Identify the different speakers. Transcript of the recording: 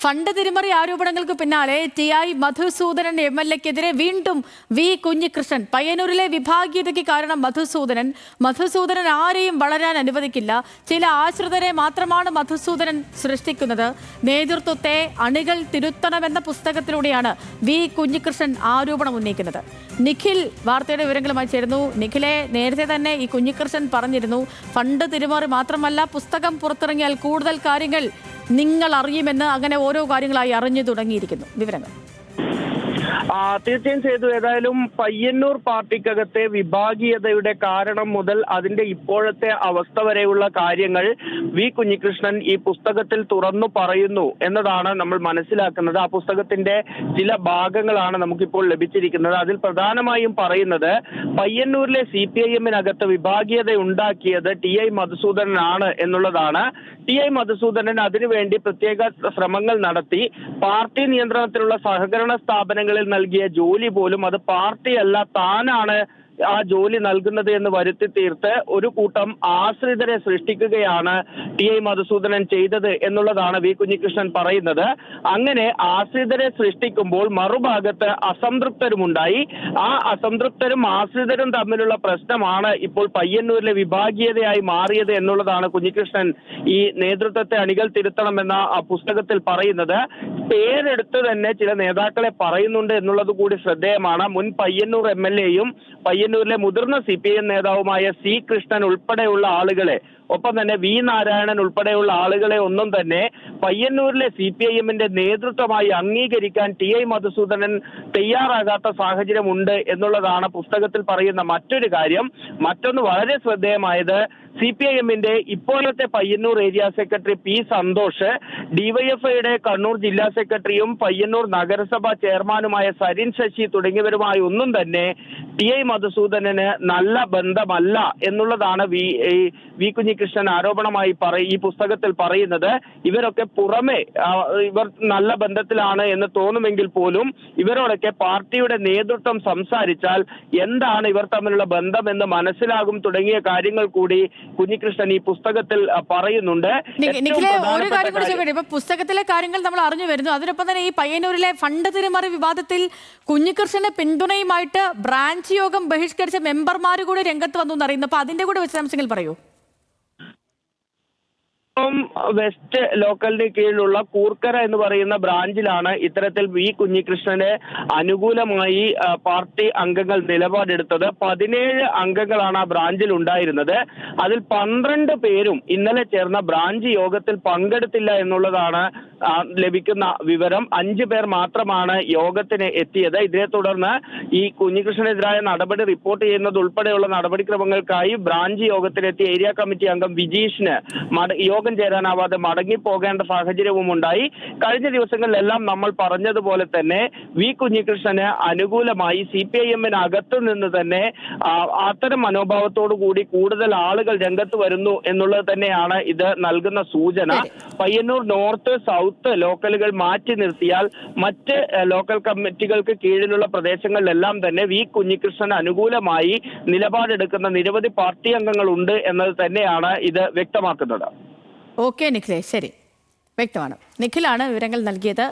Speaker 1: Fund തിരിമറി ആരോപണങ്ങൾക്ക് പിന്നാലെ ടി.ഐ. മധുസൂദനൻ എം.എൽ.എക്കെതിരെ വീണ്ടും വി. കുഞ്ഞികൃഷ്ണൻ. പയ്യന്നൂരിലെ വിഭാഗീയതയ്ക്ക് കാരണം മധുസൂദനൻ ആരെയും വളരാൻ അനുവദിക്കില്ല. ചില ആശ്രിതരെ മാത്രമാണ് മധുസൂദനൻ സൃഷ്ടിക്കുന്നത്. നേതൃത്വത്തെ അണികൾ തിരുത്തണമെന്ന പുസ്തകത്തിലൂടെയാണ് വി. കുഞ്ഞികൃഷ്ണൻ ആരോപണം ഉന്നയിക്കുന്നത്. നിഖിൽ വാർത്തയുടെ വിവരങ്ങളുമായി ചേരുന്നു. നിഖിലെ, നേരത്തെ തന്നെ ഈ കുഞ്ഞികൃഷ്ണൻ പറഞ്ഞിരുന്നു, ഫണ്ട് തിരിമറി മാത്രമല്ല, പുസ്തകം പുറത്തിറങ്ങിയാൽ കൂടുതൽ കാര്യങ്ങൾ നിങ്ങൾ അറിയുമെന്ന്. അങ്ങനെ ഓരോ കാര്യങ്ങളായി അറിഞ്ഞു തുടങ്ങിയിരിക്കുന്നു. വിവരങ്ങൾ
Speaker 2: തീർച്ചയായും ചെയ്തു. ഏതായാലും പയ്യന്നൂർ പാർട്ടിക്കകത്തെ വിഭാഗീയതയുടെ കാരണം മുതൽ അതിന്റെ ഇപ്പോഴത്തെ അവസ്ഥ വരെയുള്ള കാര്യങ്ങൾ വി. കുഞ്ഞികൃഷ്ണൻ ഈ പുസ്തകത്തിൽ തുറന്നു പറയുന്നു എന്നതാണ് നമ്മൾ മനസ്സിലാക്കുന്നത്. ആ പുസ്തകത്തിന്റെ ചില ഭാഗങ്ങളാണ് നമുക്കിപ്പോൾ ലഭിച്ചിരിക്കുന്നത്. അതിൽ പ്രധാനമായും പറയുന്നത് പയ്യന്നൂരിലെ CPIM-നകത്ത് വിഭാഗീയത ഉണ്ടാക്കിയത് ടി.ഐ. മധുസൂദനനാണ് എന്നുള്ളതാണ്. ടി.ഐ. മധുസൂദനൻ അതിനുവേണ്ടി പ്രത്യേക ശ്രമങ്ങൾ നടത്തി. പാർട്ടി നിയന്ത്രണത്തിലുള്ള സഹകരണ സ്ഥാപനങ്ങളിൽ നൽകിയ ജോലി പോലും അത് പാർട്ടിയല്ല, താനാണ് ആ ജോലി നൽകുന്നത് എന്ന് വരുത്തി തീർത്ത് ഒരു കൂട്ടം ആശ്രിതരെ സൃഷ്ടിക്കുകയാണ് ടി.ഐ. മധുസൂദനൻ ചെയ്തത് എന്നുള്ളതാണ് വി. കുഞ്ഞികൃഷ്ണൻ പറയുന്നത്. അങ്ങനെ ആശ്രിതരെ സൃഷ്ടിക്കുമ്പോൾ മറുഭാഗത്ത് അസംതൃപ്തരുമുണ്ടായി. ആ അസംതൃപ്തരും ആശ്രിതരും തമ്മിലുള്ള പ്രശ്നമാണ് ഇപ്പോൾ പയ്യന്നൂരിലെ വിഭാഗീയതയായി മാറിയത് എന്നുള്ളതാണ് കുഞ്ഞികൃഷ്ണൻ ഈ നേതൃത്വത്തെ അണികൾ തിരുത്തണമെന്ന പുസ്തകത്തിൽ പറയുന്നത്. പേരെടുത്ത് തന്നെ ചില നേതാക്കളെ പറയുന്നുണ്ട് എന്നുള്ളത് കൂടി ശ്രദ്ധേയമാണ്. മുൻ പയ്യന്നൂർ MLA-യും പയ്യന്നൂരിലെ മുതിർന്ന CPIM നേതാവുമായ C. കൃഷ്ണൻ ഉൾപ്പെടെയുള്ള ആളുകളെ, ഒപ്പം തന്നെ വി. നാരായണൻ ഉൾപ്പെടെയുള്ള ആളുകളെ ഒന്നും തന്നെ പയ്യന്നൂരിലെ CPIM-ന്റെ നേതൃത്വമായി അംഗീകരിക്കാൻ ടി.ഐ. മധുസൂദനൻ തയ്യാറാകാത്ത സാഹചര്യമുണ്ട് എന്നുള്ളതാണ് പുസ്തകത്തിൽ പറയുന്ന മറ്റൊരു കാര്യം. മറ്റൊന്ന് വളരെ ശ്രദ്ധേയമായത്, CPIM-ന്റെ ഇപ്പോഴത്തെ Payyanur area secretary P. Santhosh, DYFI-യുടെ കണ്ണൂർ ജില്ലാ സെക്രട്ടറിയും പയ്യന്നൂർ നഗരസഭാ ചെയർമാനുമായ സരിൻ ശശി തുടങ്ങിയവരുമായി ഒന്നും തന്നെ ടി.ഐ. മധുസൂദനന് നല്ല ബന്ധമല്ല എന്നുള്ളതാണ് വി. കുഞ്ഞികൃഷ്ണൻ ആരോപണമായി ഈ പുസ്തകത്തിൽ പറയുന്നത്. ഇവരൊക്കെ പുറമെ ഇവർ നല്ല ബന്ധത്തിലാണ് എന്ന് തോന്നുമെങ്കിൽ പോലും ഇവരോടൊക്കെ പാർട്ടിയുടെ നേതൃത്വം സംസാരിച്ചാൽ എന്താണ് ഇവർ തമ്മിലുള്ള ബന്ധം എന്ന് മനസ്സിലാകും തുടങ്ങിയ കാര്യങ്ങൾ കൂടി കുഞ്ഞികൃഷ്ണൻ ഈ പുസ്തകത്തിൽ പറയുന്നുണ്ട്.
Speaker 1: ഒരു കാര്യം കൂടി ചോദിക്കട്ടെ, ഇപ്പൊ പുസ്തകത്തിലെ കാര്യങ്ങൾ നമ്മൾ അറിഞ്ഞു വരുന്നു. അതിനൊപ്പം തന്നെ ഈ പയ്യന്നൂരിലെ ഫണ്ട് തിരിമറി വിവാദത്തിൽ കുഞ്ഞികൃഷ്ണന്റെ പിന്തുണയുമായിട്ട് ബ്രാഞ്ച് യോഗം ബഹിഷ്കരിച്ച മെമ്പർമാർ കൂടി രംഗത്ത് വന്നു എന്നറിയുന്നു. അപ്പൊ അതിന്റെ കൂടെ വിശദാംശങ്ങൾ പറയൂ.
Speaker 2: വെസ്റ്റ് ലോക്കലിന് കീഴിലുള്ള കൂർക്കര എന്ന് പറയുന്ന ബ്രാഞ്ചിലാണ് ഇത്തരത്തിൽ വി. കുഞ്ഞികൃഷ്ണന് അനുകൂലമായി പാർട്ടി അംഗങ്ങൾ നിലപാടെടുത്തത്. 17 അംഗങ്ങളാണ് ആ ബ്രാഞ്ചിൽ ഉണ്ടായിരുന്നത്. അതിൽ 12 പേരും ഇന്നലെ ചേർന്ന ബ്രാഞ്ച് യോഗത്തിൽ പങ്കെടുത്തില്ല എന്നുള്ളതാണ് ലഭിക്കുന്ന വിവരം. 5 പേർ മാത്രമാണ് യോഗത്തിന് എത്തിയത്. ഇതിനെ തുടർന്ന് ഈ കുഞ്ഞികൃഷ്ണനെതിരായ നടപടി റിപ്പോർട്ട് ചെയ്യുന്നത് ഉൾപ്പെടെയുള്ള നടപടിക്രമങ്ങൾക്കായി ബ്രാഞ്ച് യോഗത്തിലെത്തിയ ഏരിയ കമ്മിറ്റി അംഗം വിജീഷിന് യോഗം ചേരാനാവാതെ മടങ്ങിപ്പോകേണ്ട സാഹചര്യവും ഉണ്ടായി. കഴിഞ്ഞ ദിവസങ്ങളിലെല്ലാം നമ്മൾ പറഞ്ഞതുപോലെ തന്നെ വി. കുഞ്ഞികൃഷ്ണന് അനുകൂലമായി CPIM-നകത്ത് നിന്ന് തന്നെ അത്തരം മനോഭാവത്തോടു കൂടി കൂടുതൽ ആളുകൾ രംഗത്ത് വരുന്നു എന്നുള്ളത് തന്നെയാണ് ഇത് നൽകുന്ന സൂചന. പയ്യന്നൂർ നോർത്ത്, സൗത്ത് ലോക്കലുകൾ മാറ്റി നിർത്തിയാൽ മറ്റ് ലോക്കൽ കമ്മിറ്റികൾക്ക് കീഴിലുള്ള പ്രദേശങ്ങളിലെല്ലാം തന്നെ വി. കുഞ്ഞികൃഷ്ണന് അനുകൂലമായി നിലപാടെടുക്കുന്ന നിരവധി പാർട്ടി അംഗങ്ങളുണ്ട് എന്നത് തന്നെയാണ് ഇത് വ്യക്തമാക്കുന്നത്.
Speaker 1: ഓക്കെ നിഖിലേ, ശരി, വ്യക്തമാണ്. നിഖിലാണ് വിവരങ്ങൾ നൽകിയത്.